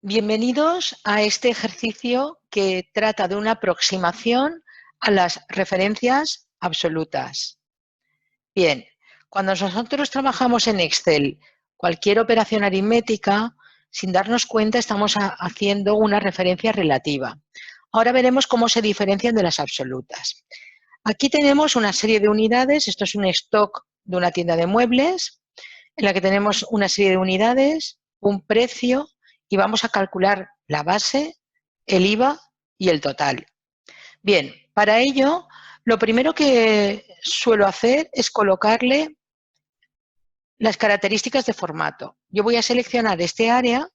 Bienvenidos a este ejercicio que trata de una aproximación a las referencias absolutas. Bien, cuando nosotros trabajamos en Excel cualquier operación aritmética, sin darnos cuenta estamos haciendo una referencia relativa. Ahora veremos cómo se diferencian de las absolutas. Aquí tenemos una serie de unidades, esto es un stock de una tienda de muebles, en la que tenemos una serie de unidades, un precio, y vamos a calcular la base, el IVA y el total. Bien, para ello, lo primero que suelo hacer es colocarle las características de formato. Yo voy a seleccionar este área,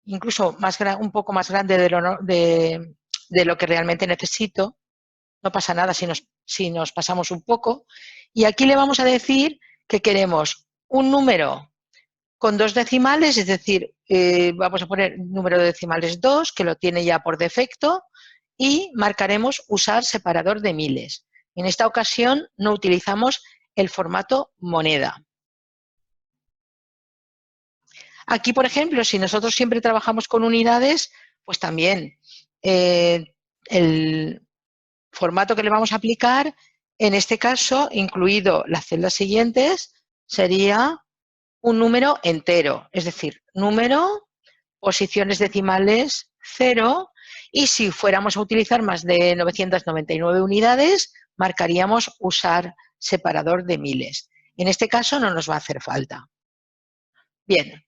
incluso un poco más grande de lo que realmente necesito. No pasa nada si nos pasamos un poco. Y aquí le vamos a decir que queremos un número con 2 decimales, es decir, vamos a poner número de decimales 2, que lo tiene ya por defecto, y marcaremos usar separador de miles. En esta ocasión no utilizamos el formato moneda. Aquí, por ejemplo, si nosotros siempre trabajamos con unidades, pues también el formato que le vamos a aplicar, en este caso, incluido las celdas siguientes, sería un número entero, es decir, número, posiciones decimales 0, y si fuéramos a utilizar más de 999 unidades, marcaríamos usar separador de miles. En este caso no nos va a hacer falta. Bien,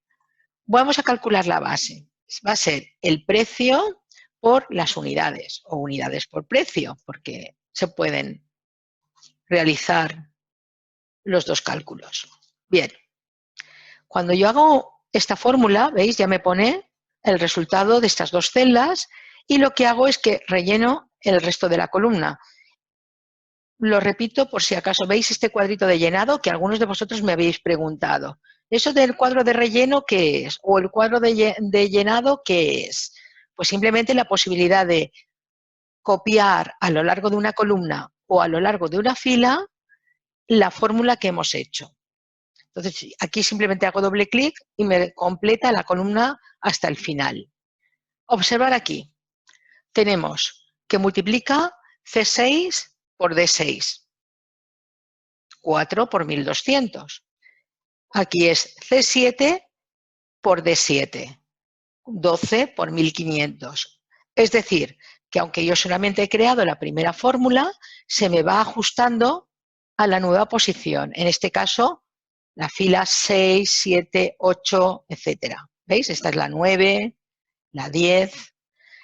vamos a calcular la base. Va a ser el precio por las unidades o unidades por precio, porque se pueden realizar los dos cálculos. Bien, cuando yo hago esta fórmula, ¿veis? Ya me pone el resultado de estas dos celdas y lo que hago es que relleno el resto de la columna. Lo repito por si acaso veis este cuadrito de llenado que algunos de vosotros me habéis preguntado. ¿Eso del cuadro de relleno qué es? ¿O el cuadro de llenado qué es? Pues simplemente la posibilidad de copiar a lo largo de una columna o a lo largo de una fila la fórmula que hemos hecho. Entonces, aquí simplemente hago doble clic y me completa la columna hasta el final. Observar aquí. Tenemos que multiplica C6 por D6. 4 por 1200. Aquí es C7 por D7. 12 por 1500. Es decir, que aunque yo solamente he creado la primera fórmula, se me va ajustando a la nueva posición. En este caso, la fila 6, 7, 8, etc. ¿Veis? Esta es la 9, la 10.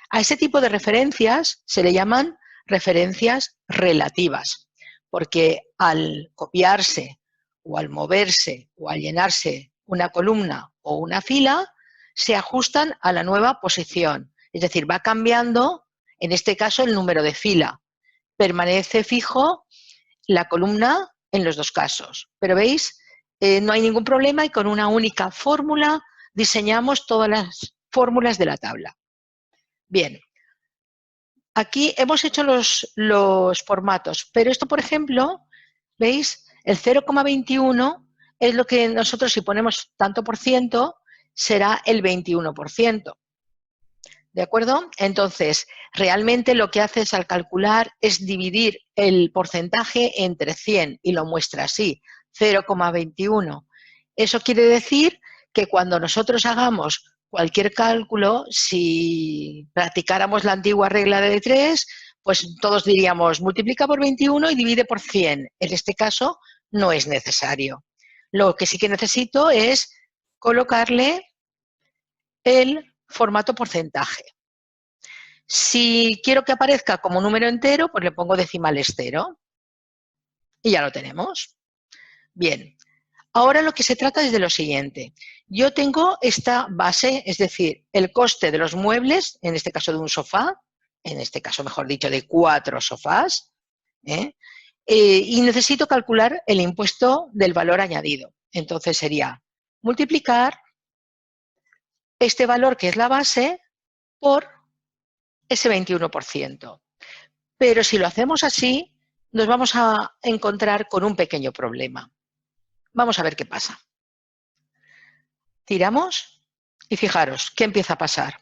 A ese tipo de referencias se le llaman referencias relativas, porque al copiarse o al moverse o al llenarse una columna o una fila, se ajustan a la nueva posición. Es decir, va cambiando, en este caso, el número de fila. Permanece fijo la columna en los dos casos. Pero veis, no hay ningún problema y con una única fórmula diseñamos todas las fórmulas de la tabla. Bien, aquí hemos hecho los formatos, pero esto, por ejemplo, ¿veis? El 0,21 es lo que nosotros, si ponemos tanto por ciento, será el 21%. ¿De acuerdo? Entonces, realmente lo que haces al calcular es dividir el porcentaje entre 100 y lo muestra así, 0,21. Eso quiere decir que cuando nosotros hagamos cualquier cálculo, si practicáramos la antigua regla de 3, pues todos diríamos multiplica por 21 y divide por 100. En este caso no es necesario. Lo que sí que necesito es colocarle el formato porcentaje. Si quiero que aparezca como número entero, pues le pongo decimales 0 y ya lo tenemos. Bien, ahora lo que se trata es de lo siguiente. Yo tengo esta base, es decir, el coste de los muebles, en este caso de un sofá, en este caso, mejor dicho, de 4 sofás, y necesito calcular el impuesto del valor añadido. Entonces sería multiplicar este valor, que es la base, por ese 21%. Pero si lo hacemos así, nos vamos a encontrar con un pequeño problema. Vamos a ver qué pasa. Tiramos Y fijaros, ¿qué empieza a pasar?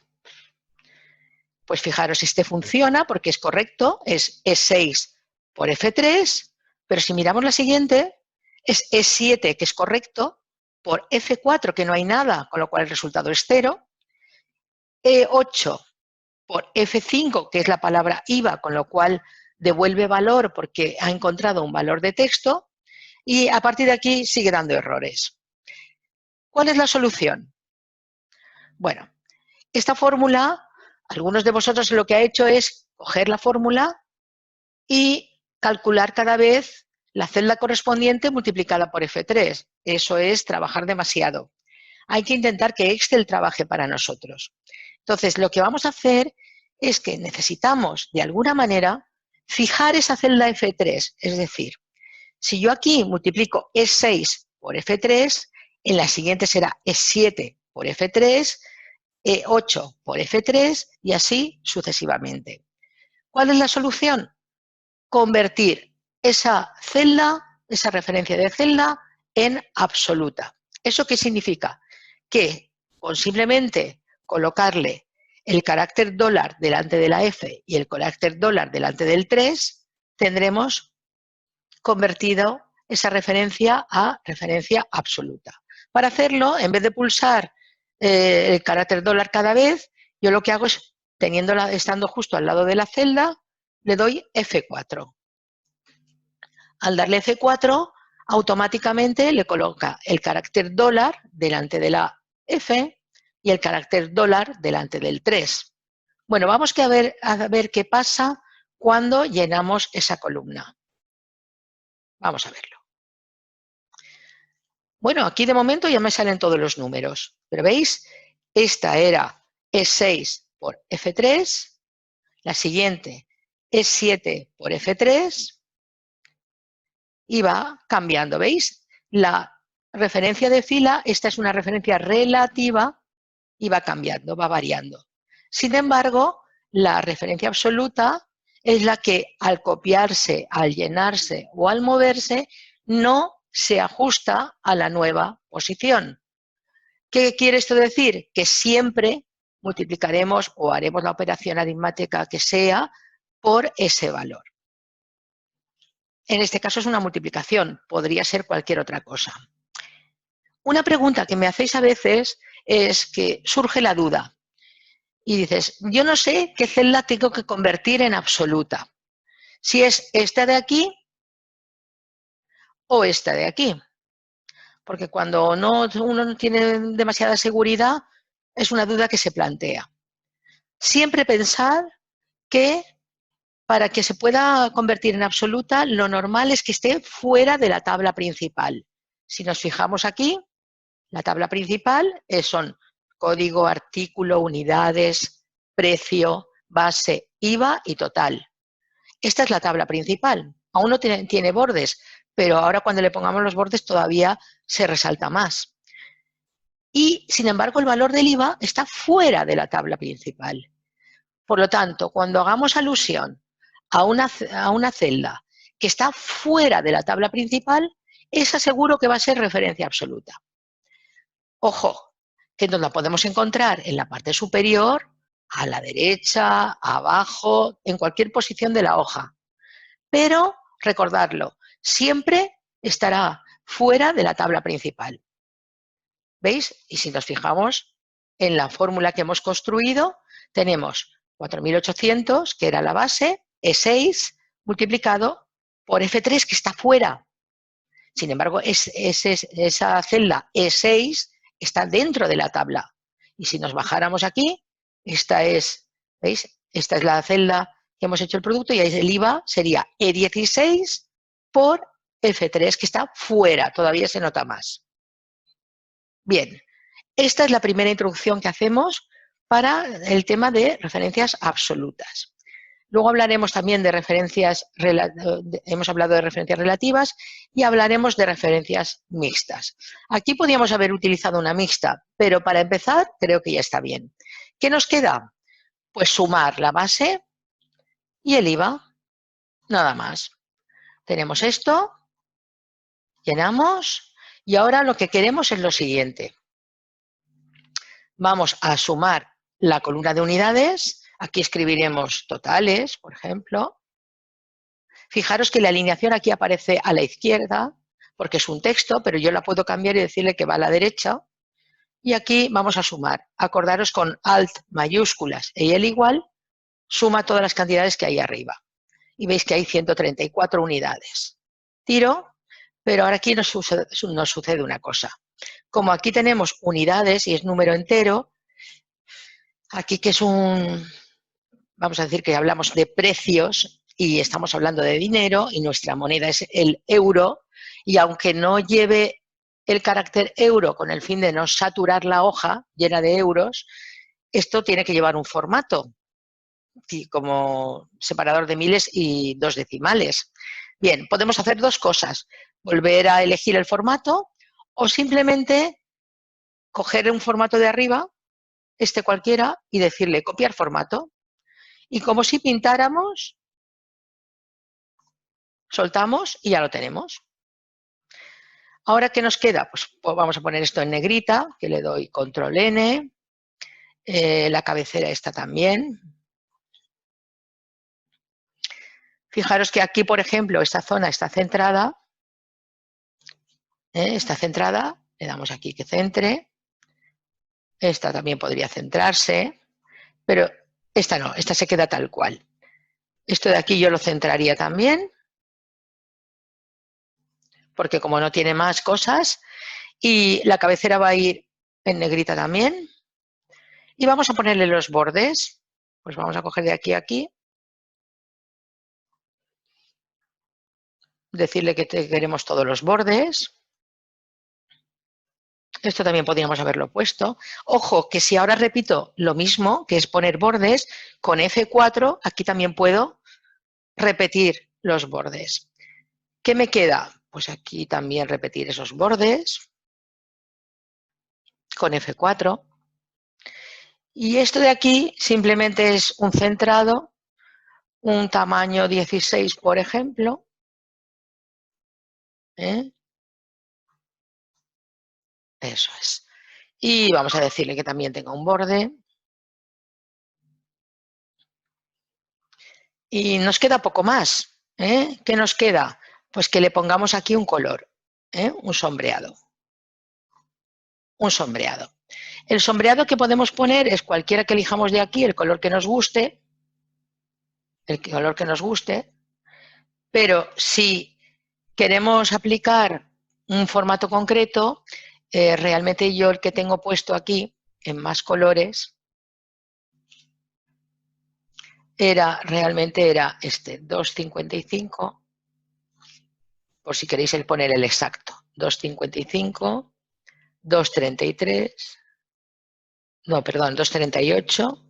Pues fijaros, este funciona porque es correcto, es E6 por F3, pero si miramos la siguiente, es E7, que es correcto, por F4, que no hay nada, con lo cual el resultado es 0, E8 por F5, que es la palabra IVA, con lo cual devuelve valor porque ha encontrado un valor de texto, y a partir de aquí sigue dando errores. ¿Cuál es la solución? Bueno, esta fórmula, algunos de vosotros lo que ha hecho es coger la fórmula y calcular cada vez la celda correspondiente multiplicada por F3. Eso es trabajar demasiado. Hay que intentar que Excel trabaje para nosotros. Entonces, lo que vamos a hacer es que necesitamos, de alguna manera, fijar esa celda F3. Es decir, si yo aquí multiplico E6 por F3, en la siguiente será E7 por F3, E8 por F3 y así sucesivamente. ¿Cuál es la solución? Convertir esa celda, esa referencia de celda, en absoluta. ¿Eso qué significa? Que con simplemente colocarle el carácter dólar delante de la F y el carácter dólar delante del 3, tendremos convertido esa referencia a referencia absoluta. Para hacerlo, en vez de pulsar el carácter dólar cada vez, yo lo que hago es, estando justo al lado de la celda, le doy F4. Al darle F4, automáticamente le coloca el carácter dólar delante de la F y el carácter dólar delante del 3. Bueno, vamos a ver qué pasa cuando llenamos esa columna. Vamos a verlo. Bueno, aquí de momento ya me salen todos los números, pero ¿veis? Esta era E6 por F3, la siguiente E7 por F3, y va cambiando, ¿veis? La referencia de fila, esta es una referencia relativa y va cambiando, va variando. Sin embargo, la referencia absoluta es la que al copiarse, al llenarse o al moverse, no se ajusta a la nueva posición. ¿Qué quiere esto decir? Que siempre multiplicaremos o haremos la operación aritmética que sea por ese valor. En este caso es una multiplicación, podría ser cualquier otra cosa. Una pregunta que me hacéis a veces es que surge la duda y dices, yo no sé qué celda tengo que convertir en absoluta, si es esta de aquí o esta de aquí. Porque cuando uno no tiene demasiada seguridad, es una duda que se plantea. Siempre pensar que para que se pueda convertir en absoluta, lo normal es que esté fuera de la tabla principal. Si nos fijamos aquí, la tabla principal son código, artículo, unidades, precio, base, IVA y total. Esta es la tabla principal. Aún no tiene bordes, pero ahora cuando le pongamos los bordes todavía se resalta más. Y, sin embargo, el valor del IVA está fuera de la tabla principal. Por lo tanto, cuando hagamos alusión a una celda que está fuera de la tabla principal, esa seguro que va a ser referencia absoluta. Ojo, que nos la podemos encontrar en la parte superior, a la derecha, abajo, en cualquier posición de la hoja. Pero, recordadlo, siempre estará fuera de la tabla principal. ¿Veis? Y si nos fijamos en la fórmula que hemos construido, tenemos 4.800, que era la base, E6, multiplicado por F3, que está fuera. Sin embargo, esa celda E6 está dentro de la tabla. Y si nos bajáramos aquí, esta es, ¿veis? Esta es la celda que hemos hecho el producto y ahí el IVA sería E16 por F3, que está fuera, todavía se nota más. Bien, esta es la primera introducción que hacemos para el tema de referencias absolutas. Luego hablaremos también de referencias, hemos hablado de referencias relativas y hablaremos de referencias mixtas. Aquí podríamos haber utilizado una mixta, pero para empezar creo que ya está bien. ¿Qué nos queda? Pues sumar la base y el IVA, nada más. Tenemos esto, llenamos y ahora lo que queremos es lo siguiente. vamos a sumar la columna de unidades. Aquí escribiremos totales, por ejemplo. Fijaros que la alineación aquí aparece a la izquierda, porque es un texto, pero yo la puedo cambiar y decirle que va a la derecha. Y aquí vamos a sumar. Acordaros con Alt mayúsculas e el igual, suma todas las cantidades que hay arriba. Y veis que hay 134 unidades. Tiro, pero ahora aquí nos sucede una cosa. Como aquí tenemos unidades y es número entero, aquí que es vamos a decir que hablamos de precios y estamos hablando de dinero y nuestra moneda es el euro, y aunque no lleve el carácter euro con el fin de no saturar la hoja llena de euros, esto tiene que llevar un formato, como separador de miles y dos decimales. Bien, podemos hacer dos cosas, volver a elegir el formato o simplemente coger un formato de arriba, este cualquiera, y decirle copiar formato. Y como si pintáramos, soltamos y ya lo tenemos. Ahora, ¿qué nos queda? Pues vamos a poner esto en negrita, que le doy control N, la cabecera está también. Fijaros que aquí, por ejemplo, esta zona está centrada, le damos aquí que centre, esta también podría centrarse, pero esta no, esta se queda tal cual. Esto de aquí yo lo centraría también, porque como no tiene más cosas, y la cabecera va a ir en negrita también. Y vamos a ponerle los bordes, pues vamos a coger de aquí a aquí, decirle que queremos todos los bordes. Esto también podríamos haberlo puesto. Ojo, que si ahora repito lo mismo, que es poner bordes, con F4 aquí también puedo repetir los bordes. ¿Qué me queda? Pues aquí también repetir esos bordes con F4. Y esto de aquí simplemente es un centrado, un tamaño 16, por ejemplo. Eso es. Y vamos a decirle que también tenga un borde. Y nos queda poco más. ¿Qué nos queda? Pues que le pongamos aquí un color, un sombreado. Un sombreado. El sombreado que podemos poner es cualquiera que elijamos de aquí, el color que nos guste, pero si queremos aplicar un formato concreto, realmente yo el que tengo puesto aquí en más colores realmente era este 255, por si queréis poner el exacto, 255, 233, no, perdón, 238,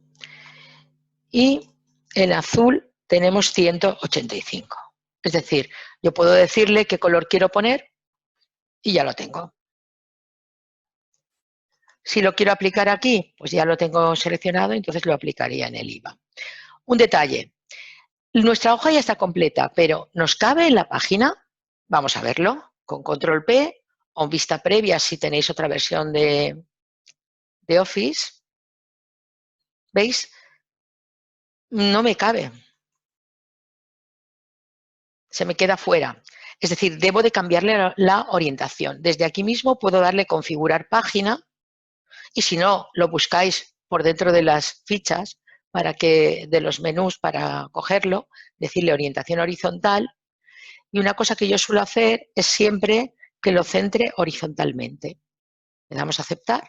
y en azul tenemos 185. Es decir, yo puedo decirle qué color quiero poner y ya lo tengo. Si lo quiero aplicar aquí, pues ya lo tengo seleccionado, entonces lo aplicaría en el IVA. Un detalle, nuestra hoja ya está completa, pero ¿nos cabe en la página? Vamos a verlo con control P o en vista previa si tenéis otra versión de Office. ¿Veis? No me cabe. Se me queda fuera. Es decir, debo de cambiarle la orientación. Desde aquí mismo puedo darle configurar página y si no, lo buscáis por dentro de las fichas de los menús para cogerlo, decirle orientación horizontal. Y una cosa que yo suelo hacer es siempre que lo centre horizontalmente. Le damos a aceptar.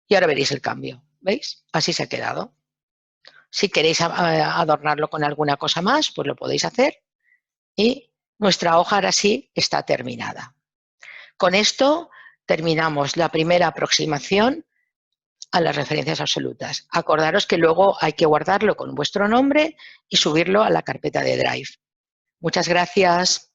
Y ahora veréis el cambio. ¿Veis? Así se ha quedado. Si queréis adornarlo con alguna cosa más, pues lo podéis hacer. Y nuestra hoja ahora sí está terminada. Con esto terminamos la primera aproximación a las referencias absolutas. Acordaros que luego hay que guardarlo con vuestro nombre y subirlo a la carpeta de Drive. Muchas gracias.